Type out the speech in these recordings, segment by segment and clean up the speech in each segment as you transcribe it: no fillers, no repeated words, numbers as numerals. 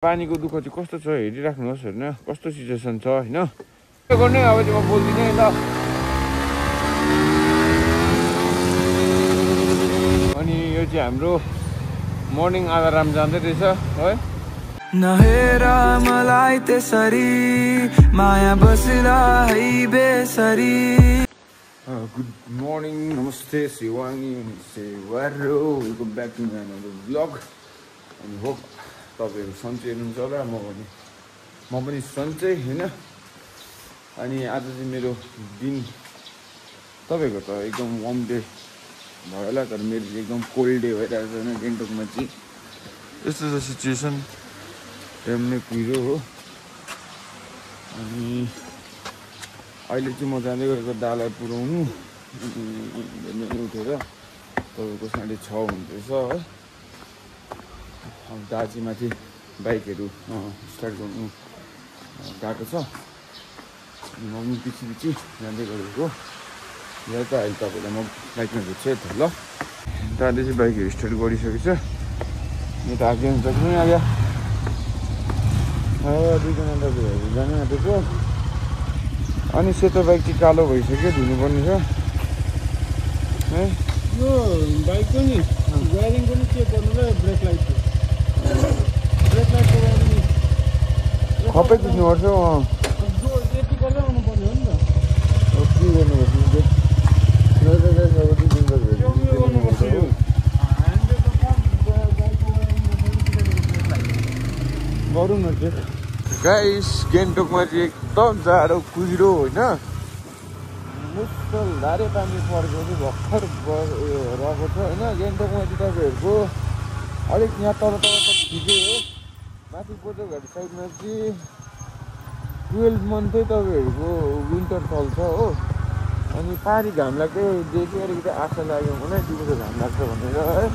पानीको दुःख चाहिँ कस्तो छ हेरिराख्नुहोस् होइन, कस्तो सिचुएसन छ होइन। गर्ने अब चाहिँ म बोल्दिनँ है ल। अनि यो चाहिँ हाम्रो मर्निङ अलार्म जाँदै रहेछ है। नहेर मलाई त्यसरी माया बसिरा है बेसरी। गुड मर्निङ, नमस्ते शिवानी सेवारो, welcome back to my another vlog. अनि होप तपाईँहरू सन्चै हुनुहुन्छ होला, म पनि सन्चै होइन। अनि आज चाहिँ मेरो दिन तपाईँको त एकदम वार्म डे भयो होला, तर मेरो चाहिँ एकदम कोल्ड डे भइरहेको छ होइन। गान्तोकमा चाहिँ यस्तो छ सिचुएसन, एकदमै कुहिरो हो। अनि अहिले चाहिँ म जाँदै गरेको डाला पुऱ्याउनु। अनि उठेर तपाईँको 6:30 हुँदैछ है। अब दार्जिमाथि बाइकहरू स्टार्ट गर्नु गएको छ। अनि म पनि पछि जाँदै गरेको। यहाँ त अहिले तपाईँलाई म बाइकमा भेट्छु त ल। दाले चाहिँ बाइकहरू स्टार्ट गरिसकेको छ। यो त आगे हुन्छ कि आगे दुईजना दाजुभाइहरू जानु आँटेको। अनि सेतो बाइक चाहिँ कालो भइसक्यो, धुनुपर्ने छ है। यो बाइकको नि वायरिङ पनि चेक गर्नु र ब्रेक लाइटको वायरिङ खपै दिनुपर्छ। यति गर्दै आउनुपर्ने हो नि त। के गर्नुपर्छ गरौँ न के गाइस। गान्तोकमा चाहिँ एकदम जाडो कुहिरो होइन, मुसलधारे पानी परेको चाहिँ भर्खर रहेको छ होइन। गान्तोकमा चाहिँ तपाईँहरूको अलिक यहाँ तल त ठिकै हो। माथि बोझोघाट साइडमा चाहिँ 12 मन्थै तपाईँहरूको विन्टर चल्छ हो। अनि पारी घाम लाग्दै देखि अलिकति आशा लाग्यो भने दिउँसो घाम लाग्छ भनेर है।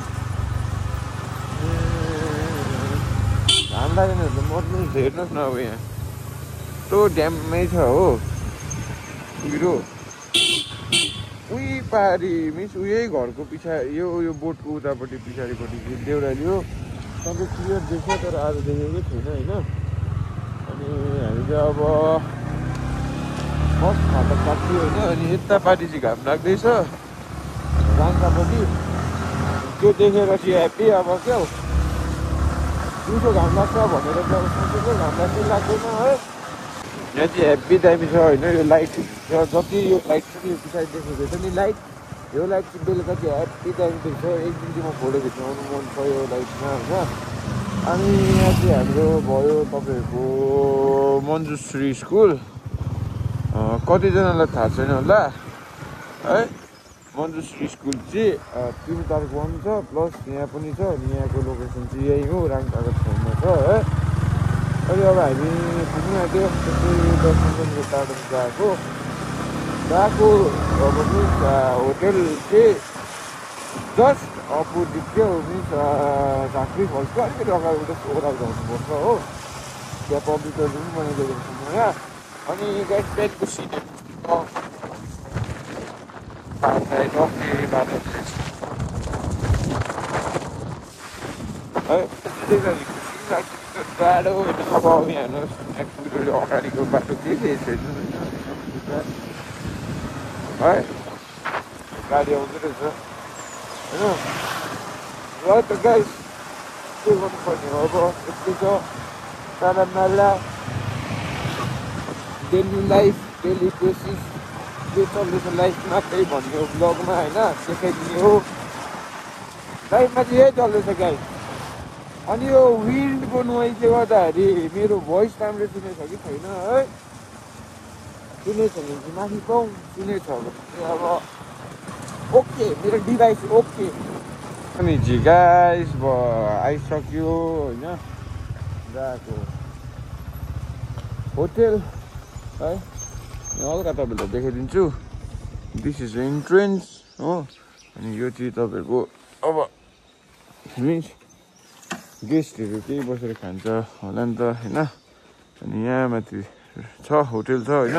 घाम लागेन भने त मर्नु हेर्नुहोस् न। अब यहाँ यस्तो ड्याममै छ हो कुहिरो। उही पारी मिन्स उही घरको यो बोटको उतापट्टि पछाडिपट्टि देउराली हो। सबै क्लियर देख्छ, तर आज देखेकै छैन होइन। अनि हामी चाहिँ अब बस फाटक काट्यो होइन। अनि यतापट्टि चाहिँ घाम लाग्दैछ राङ्गापट्टि, त्यो देखेर चाहिँ ह्याप्पी। अब क्या हो दिउँसो घाम लाग्छ भनेर चाहिँ अब सोचेको, घाम लाग्दै लाग्दैन है। यहाँ चाहिँ हेभी दामी छ होइन। यो लाइट जति यो लाइट छ नि, यो पछाडि देखेको छ नि लाइट, यो लाइट चाहिँ बेलुका चाहिँ हेभी दामी देख्छ। एक दिन चाहिँ म फोटो खिच्नु मन छ यो लाइटमा होइन। अनि यहाँ चाहिँ हाम्रो भयो तपाईँहरूको मन्जुश्री स्कुल। कतिजनालाई थाहा छैन होला है। मन्जुश्री स्कुल चाहिँ 3 तारिक 1 छ, प्लस यहाँ पनि छ। अनि यहाँको लोकेसन चाहिँ यही हो, राङपाको छेउमा छ है। अहिले अब हामी पुग्नु आँट्यो, त्यस्तै 10-15 मिनट टाढो गएको। अब मिन्स होटेल चाहिँ जस्ट अपोजिट क्या हो, मिन्स झाँक्री फल्सको अलिकति अगाडि जस्तो ओह्रालो जानुपर्छ हो। त्यहाँ पब्लिक टोइलेट पनि बनाइदिएको छ नयाँ। अनि गाइस बेडको सिटहरू बाटो होइन। अब यहाँ हेर्नुहोस् अगाडिको बाटो के छैन है। गाडी आउँदै रहेछ होइन। र त गाइस के गर्नुपर्ने हो अब, यस्तै छ सारानाला डेली लाइफ, डेली बेसिस के चल्दैछ लाइफमा त्यही भन्ने हो ब्लगमा होइन, देखाइदिने हो। लाइफमा चाहिँ यही चल्दैछ गाइस। अनि यो विन्डको नोइजले गर्दाखेरि मेरो भोइस राम्रो सुनेछ कि छैन है। सुनेछ भने चाहिँ माथि पाउँ, सुनेछ भने चाहिँ अब ओके, मेरो डिभाइस ओके। अनि चाहिँ गाइस आइसक्यो होइन, गएको होटेल है। हल्का तपाईँहरूलाई देखाइदिन्छु। दिस इज इन्ट्रेन्स हो। अनि यो चाहिँ तपाईँहरूको अब मिन्स गेस्टहरू केही बसेर खान्छ होला नि त होइन। अनि यहाँ माथि छ होटेल छ होइन।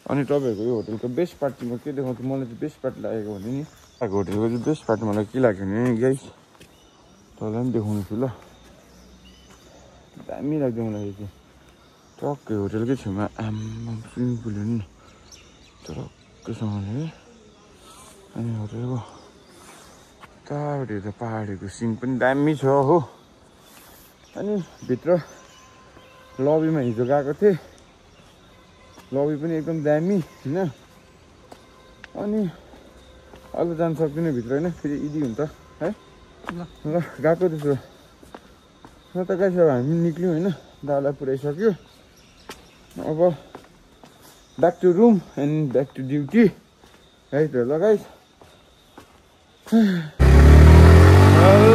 अनि तपाईँहरूको यो होटेलको बेस्ट पार्ट चाहिँ म के देखाउँछु, मलाई चाहिँ बेस्ट पार्ट लागेको भने नि होटेलको चाहिँ बेस्ट पार्ट मलाई के लाग्यो भने गाइस, तपाईँलाई पनि देखाउनु छु ल। दामी लाग्यो मलाई चाहिँ टक्कै होटेलकै छेउमा आम्मा स्विमिङ पुल हेर्नु न टक्कैसँगले अनि होटेलको टाढो हेर्दा पहाडको सिन पनि दामी छ हो अनि भित्र लबीमा हिजो गएको थिएँ लबी पनि एकदम दामी होइन अनि अहिले जान सक्दिनँ भित्र होइन फेरि इदी हुन्छ है ल गएको त्यसो न त गाइस अब हामी निक्ल्यौँ होइन दादालाई पुऱ्याइसक्यो अब back to room and back to duty है त ल गाइस ल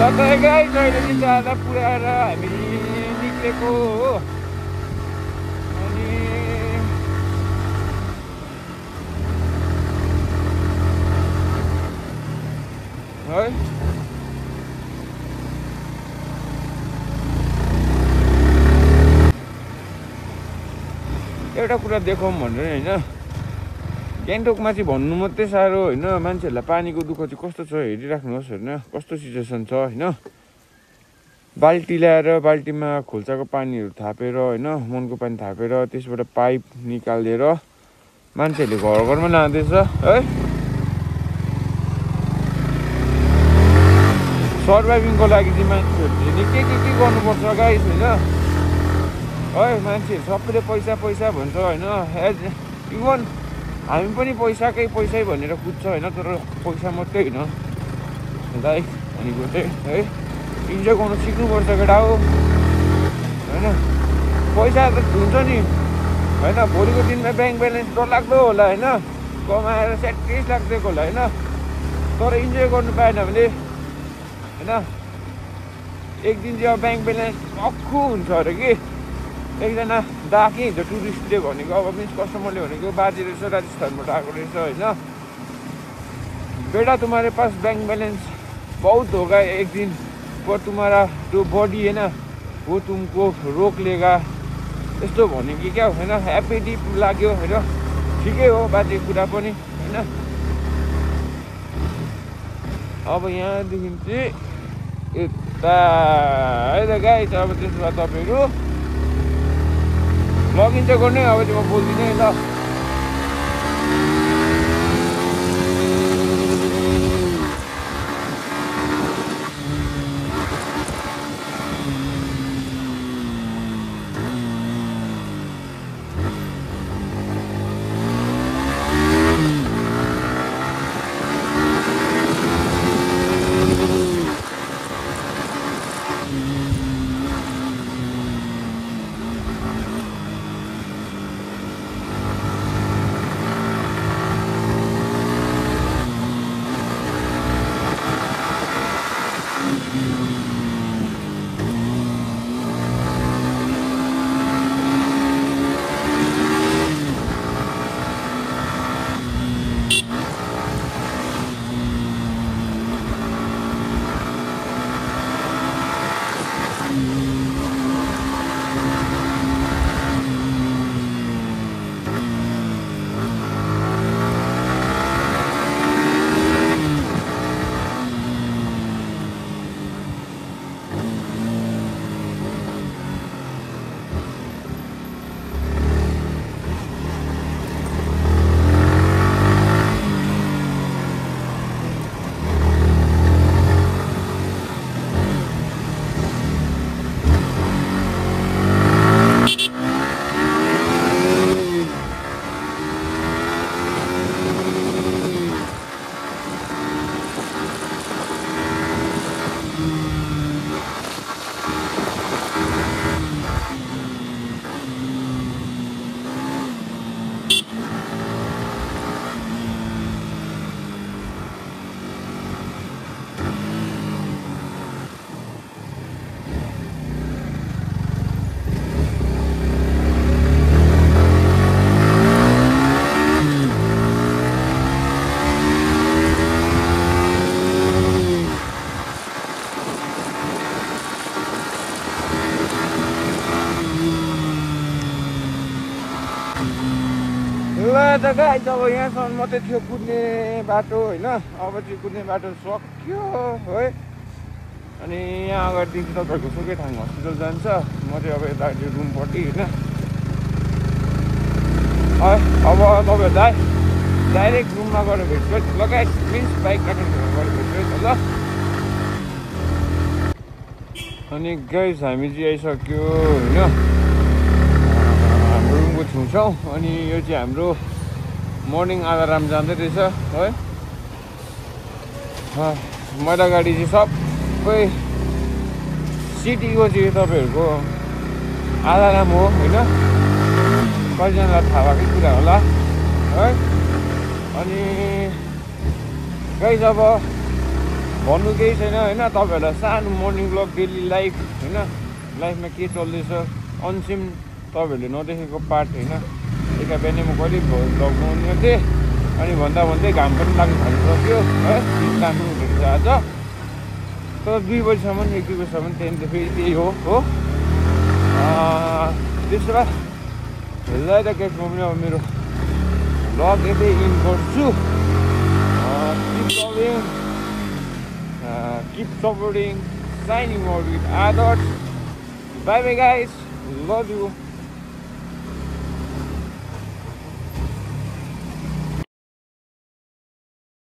त गाइस अहिले चाहिँ दादा पुऱ्याएर हामी निक्लेको हो अनि है एउटा कुरा देखाउँ भनेर होइन गान्तोकमा चाहिँ भन्नु मात्रै साह्रो होइन मान्छेहरूलाई पानीको दुःख चाहिँ कस्तो छ हेरिराख्नुहोस् होइन कस्तो सिचुएसन छ होइन बाल्टी ल्याएर बाल्टीमा खोल्साको पानीहरू थापेर होइन मुनको पानी थापेर त्यसबाट पाइप निकालेर मान्छेहरूले घर घरमा लाँदैछ है सर्भाइभिङको लागि चाहिँ मान्छेहरूले के गर्नुपर्छ गाइस होइन है मान्छेहरू सबैले पैसा पैसा भन्छ होइन इभन हामी पनि पैसै भनेर कुद्छ होइन तर पैसा मात्रै होइन दाइ भनेको चाहिँ है इन्जोय गर्नु सिक्नुपर्छ केटा हो होइन पैसा त हुन्छ नि होइन भोलिको दिनमा ब्याङ्क ब्यालेन्स डरलाग्दो होला होइन कमाएर 37 लाख दिएको होला होइन तर इन्जोय गर्नु पाएन भने होइन एक दिन चाहिँ अब ब्याङ्क ब्यालेन्स अक्खु हुन्छ अरे कि एकजना दाके हिजो टुरिस्टले भनेको अब मिन्स कस्टमरले भनेको बाजे रहेछ राजस्थानबाट आएको रहेछ होइन बेटा तुम्हारे पास बैंक बैलेंस बहुत होगा एक दिन पर तुम्हारा जो बॉडी है ना वो तुमको रोक लेगा यस्तो भने कि क्या होइन ह्याप्पी डिप लाग्यो होइन ठिकै हो बाजे कुरा पनि होइन अब यहाँदेखि चाहिँ यता है त गाइस अब त्यसो भए तपाईँहरू लगइन चाहिँ गर्ने अब चाहिँ म बोल्दिनँ है ल त गाइस अब यहाँसम्म मात्रै थियो कुद्ने बाटो होइन अब चाहिँ कुद्ने बाटो सक्यो है अनि यहाँ अगाडिदेखि तपाईँहरूको सुकेठाङ हस्पिटल जान्छ म चाहिँ अब यता रुमपट्टि होइन अब तपाईँहरूलाई डाइरेक्ट रुममा गएर भेट्छु लगायत मिन्स बाइक राखेर गएर भेट्छु ल अनि गाइस हामी चाहिँ आइसक्यो होइन हाम्रो रुमको छेउछाउ अनि यो चाहिँ हाम्रो मर्निङ अलार्म जाँदै रहेछ है मैला गाडी चाहिँ सबै सिटीको चाहिँ तपाईँहरूको अलार्म हो होइन कतिजनालाई थाहा भएकै कुरा होला है अनि गाइस अब भन्नु केही छैन होइन तपाईँहरूलाई सानो मर्निङ ब्लग डेली लाइफ होइन लाइफमा के चल्दैछ अनसिम तपाईँहरूले नदेखेको पार्ट होइन एका बिहानै म कहिले भ्लग बनाउने थिएँ अनि भन्दा भन्दै घाम पनि लाग्नु थालिसक्यो है राम्रो हुँदैछ आज तर 2 बजीसम्म 1-2 बजीसम्म त्यहाँदेखि फेरि त्यही हो त्यसो भए ल त केस म पनि अब मेरो ब्लग यतै इन गर्छु keep supporting, signing out with others. Bye bye guys, love you.